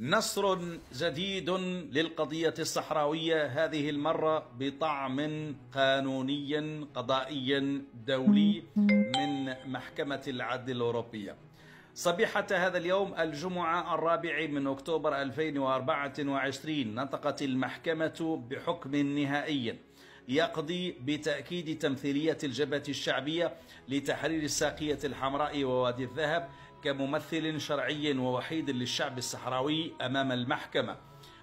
نصر جديد للقضية الصحراوية، هذه المرة بطعم قانوني قضائي دولي من محكمة العدل الأوروبية. صبيحة هذا اليوم الجمعة 4 أكتوبر 2024 نطقت المحكمة بحكم نهائي يقضي بتأكيد تمثيلية الجبهة الشعبية لتحرير الساقية الحمراء ووادي الذهب كممثل شرعي ووحيد للشعب الصحراوي أمام المحكمة،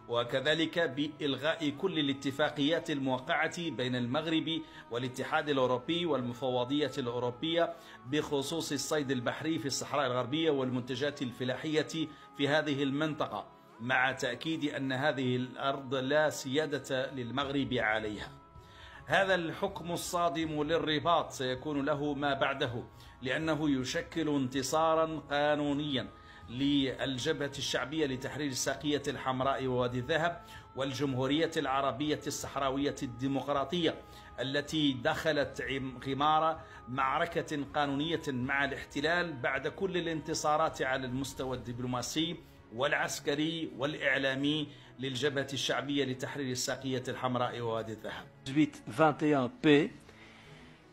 وكذلك بإلغاء كل الاتفاقيات الموقعة بين المغرب والاتحاد الأوروبي والمفوضية الأوروبية بخصوص الصيد البحري في الصحراء الغربية والمنتجات الفلاحية في هذه المنطقة، مع تأكيد أن هذه الأرض لا سيادة للمغرب عليها. هذا الحكم الصادم للرباط سيكون له ما بعده، لأنه يشكل انتصارا قانونيا للجبهة الشعبية لتحرير الساقية الحمراء ووادي الذهب والجمهورية العربية الصحراوية الديمقراطية التي دخلت غمار معركة قانونية مع الاحتلال بعد كل الانتصارات على المستوى الدبلوماسي والعسكري والإعلامي للجبهة الشعبية لتحرير الساقية الحمراء ووادي الذهب. 1821P,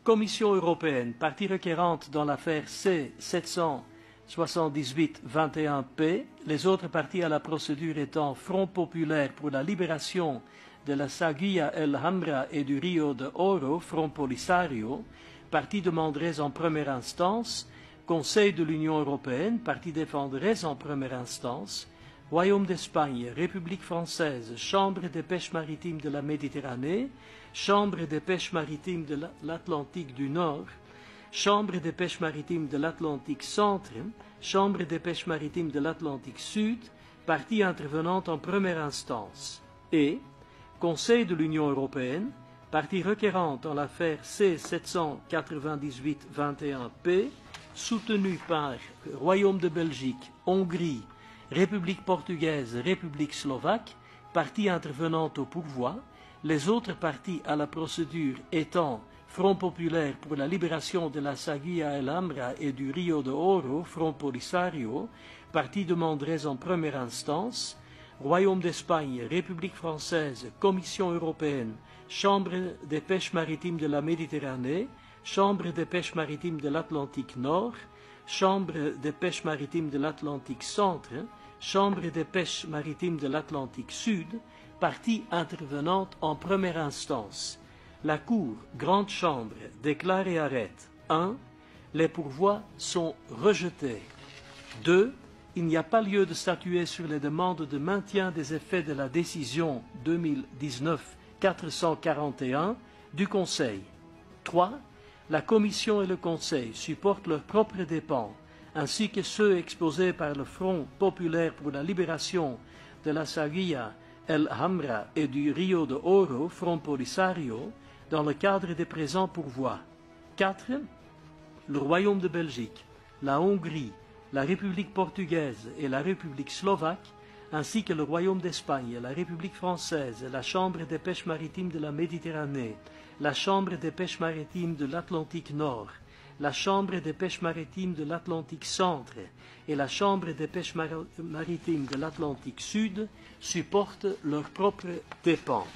Commission européenne, partie requérante dans l'affaire C-778-21P, les autres parties à la procédure étant Front populaire pour la libération de la Saguia El Hamra et du Rio de Oro, Front Polisario, partie demanderait en première instance, Conseil de l'Union européenne, partie défendrait en première instance, Royaume d'Espagne, République française, Chambre des pêches maritimes de la Méditerranée, Chambre des pêches maritimes de l'Atlantique du Nord, Chambre des pêches maritimes de l'Atlantique Centre, Chambre des pêches maritimes de l'Atlantique Sud, partie intervenante en première instance, et Conseil de l'Union européenne, partie requérante en l'affaire C-798-21P, soutenue par Royaume de Belgique, Hongrie, République portugaise, République slovaque, partie intervenante au pourvoi, les autres parties à la procédure étant Front populaire pour la libération de la Saguia El Hamra et du Rio de Oro, Front Polisario, partie demanderait en première instance, Royaume d'Espagne, République française, Commission européenne, Chambre des pêches maritimes de la Méditerranée, Chambre des pêches maritimes de l'Atlantique Nord, Chambre des pêches maritimes de l'Atlantique Centre, Chambre des pêches maritimes de l'Atlantique Sud, partie intervenante en première instance. La Cour, Grande Chambre, déclare et arrête. 1. Les pourvois sont rejetés. 2. Il n'y a pas lieu de statuer sur les demandes de maintien des effets de la décision 2019-441 du Conseil. 3. La Commission et le Conseil supportent leurs propres dépens, ainsi que ceux exposés par le Front populaire pour la libération de la Saguia El Hamra et du Rio de Oro, Front Polisario, dans le cadre des présents pourvois. 4. Le Royaume de Belgique, la Hongrie, la République portugaise et la République slovaque, ainsi que le Royaume d'Espagne, la République française, la Chambre des pêches maritimes de la Méditerranée, la Chambre des pêches maritimes de l'Atlantique Nord, la Chambre des pêches maritimes de l'Atlantique Centre et la Chambre des pêches maritimes de l'Atlantique Sud supportent leurs propres dépens.